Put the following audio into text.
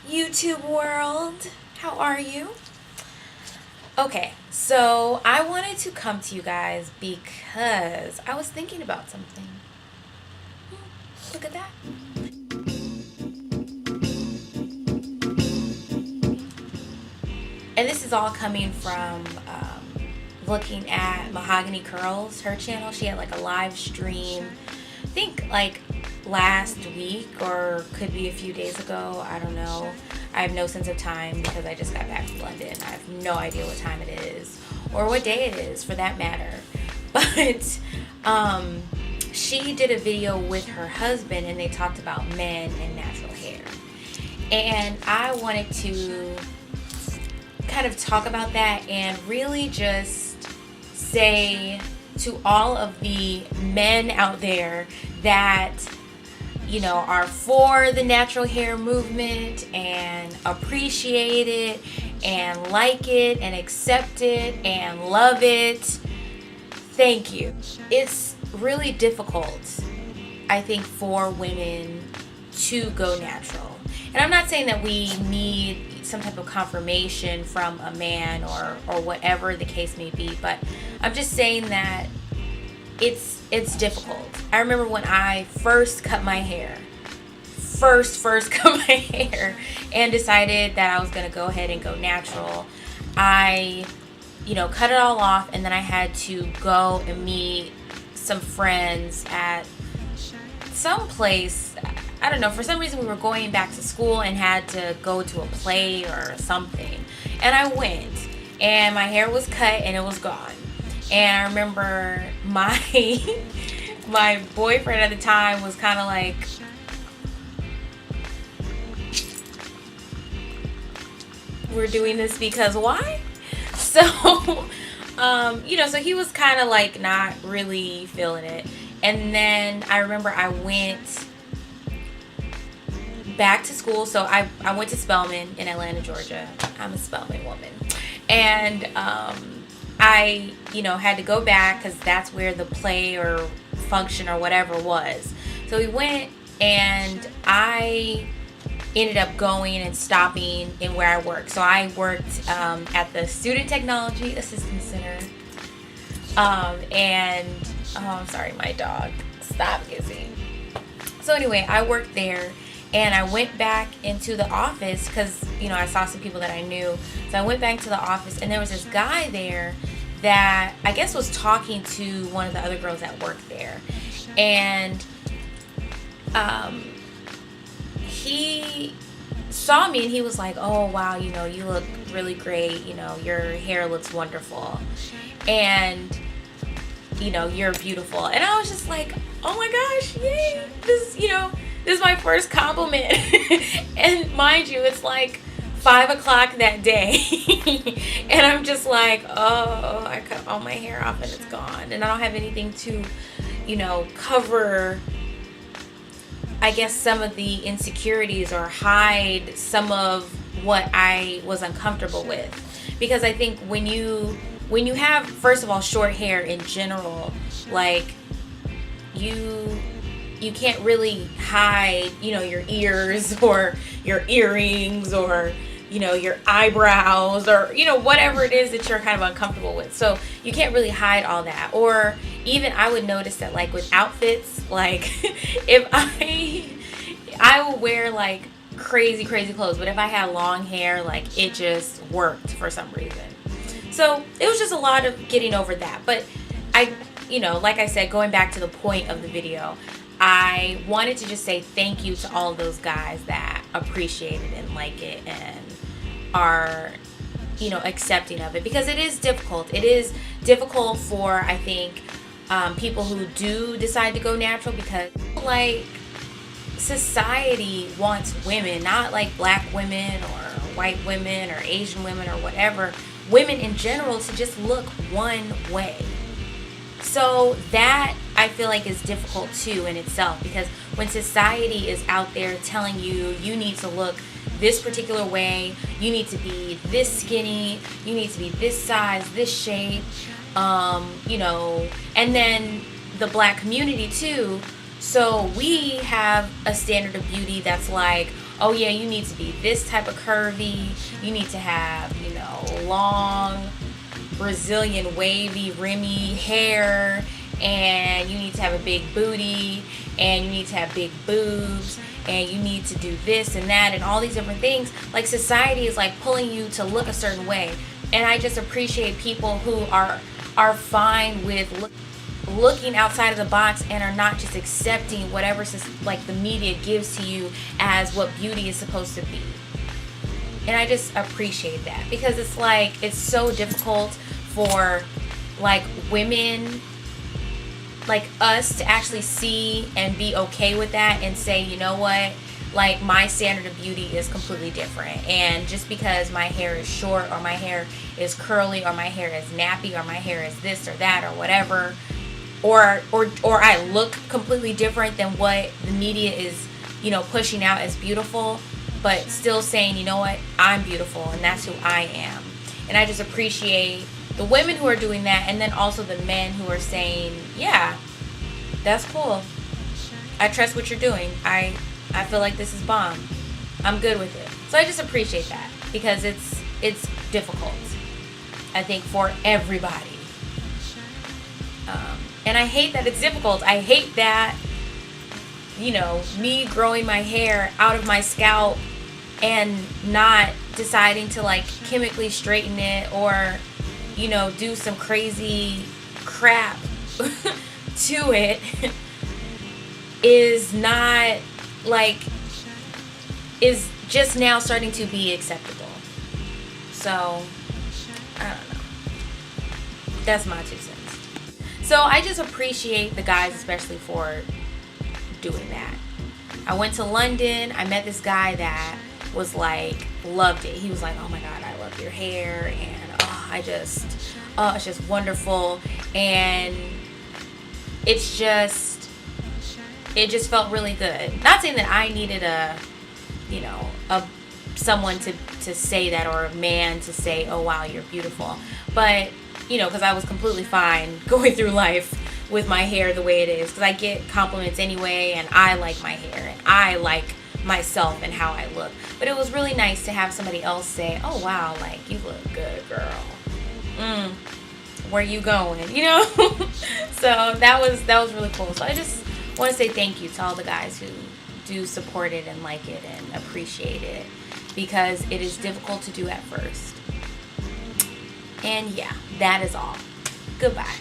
YouTube world. How are you? Okay, so I wanted to come to you guys because I was thinking about something. Look at that. And this is all coming from looking at Mahogany Curls, her channel. She had like a live stream, I think like last week or could be a few days ago. I don't know. I have no sense of time because I just got back from London. I have no idea what time it is or what day it is for that matter. But she did a video with her husband and they talked about men and natural hair. And I wanted to kind of talk about that and really just say to all of the men out there that are for the natural hair movement and appreciate it and like it and accept it and love it, thank you. It's really difficult, I think, for women to go natural. And I'm not saying that we need some type of confirmation from a man or whatever the case may be, but I'm just saying that it's difficult. I remember when I first cut my hair, and decided that I was going to go ahead and go natural. I cut it all off, and then I had to go and meet some friends at some place. I don't know, for some reason we were going back to school and had to go to a play or something. And I went, and my hair was cut and it was gone. And I remember my my boyfriend at the time was kind of like, we're doing this because why? So, so he was kind of like not really feeling it. And then I remember I went back to school. So I went to Spelman in Atlanta, Georgia. I'm a Spelman woman. And I had to go back because that's where the play or function or whatever was. So we went, and I ended up going and stopping in where I worked. So I worked at the Student Technology Assistance Center. I'm sorry, my dog. Stop, Gizzy. So anyway, I worked there. And I went back into the office because, I saw some people that I knew. So I went back to the office, and there was this guy there that I guess was talking to one of the other girls that worked there. And he saw me, and he was like, oh, wow, you look really great. Your hair looks wonderful. And, you're beautiful. And I was just like, oh, my gosh, yay. This is my first compliment. And mind you, it's like 5 o'clock that day. And I'm just like, oh, I cut all my hair off and it's gone. And I don't have anything to, cover, I guess, some of the insecurities or hide some of what I was uncomfortable with. Because I think when you have, first of all, short hair in general, like you can't really hide, your ears or your earrings or, your eyebrows or, whatever it is that you're kind of uncomfortable with. So you can't really hide all that. Or even I would notice that, like, with outfits, like if I will wear like crazy clothes, but if I had long hair, like, it just worked for some reason. So it was just a lot of getting over that. But like I said, going back to the point of the video, I wanted to just say thank you to all of those guys that appreciate it and like it and are, accepting of it, because it is difficult. It is difficult for, I think, people who do decide to go natural, because, like, society wants women, not like black women or white women or Asian women or whatever, women in general, to just look one way. So that, I feel like, is difficult too in itself, because when society is out there telling you need to look this particular way, you need to be this skinny, you need to be this size, this shape, and then the black community too. So we have a standard of beauty that's like, oh yeah, you need to be this type of curvy. You need to have, you know, long Brazilian wavy rimmy hair, and you need to have a big booty, and you need to have big boobs, and you need to do this and that and all these different things. Like, society is like pulling you to look a certain way. And I just appreciate people who are fine with looking outside of the box and are not just accepting whatever like the media gives to you as what beauty is supposed to be. And I just appreciate that, because it's like, it's so difficult for like women like us to actually see and be okay with that and say, you know what, like, my standard of beauty is completely different. And just because my hair is short, or my hair is curly, or my hair is nappy, or my hair is this or that or whatever, or I look completely different than what the media is, you know, pushing out as beautiful, but still saying, you know what, I'm beautiful and that's who I am. And I just appreciate the women who are doing that, and then also the men who are saying, yeah, that's cool. I trust what you're doing. I feel like this is bomb. I'm good with it. So I just appreciate that, because it's difficult, I think, for everybody. And I hate that it's difficult. I hate that, you know, me growing my hair out of my scalp and not deciding to like chemically straighten it, or, you know, do some crazy crap to it is not like, is just now starting to be acceptable. So I don't know, that's my 2 cents. So I just appreciate the guys, especially for doing that. I went to London. I met this guy that was like, loved it. He was like, oh my God, I love your hair, and it's just wonderful. And it just felt really good. Not saying that I needed someone to say that, or a man to say, oh wow, you're beautiful. But, you know, because I was completely fine going through life with my hair the way it is, because I get compliments anyway, and I like my hair, and I like myself and how I look. But it was really nice to have somebody else say, oh wow, like, you look good, girl. Where you going, you know? So that was really cool. So I just want to say thank you to all the guys who do support it and like it and appreciate it, because it is difficult to do at first. And yeah, that is all. Goodbye.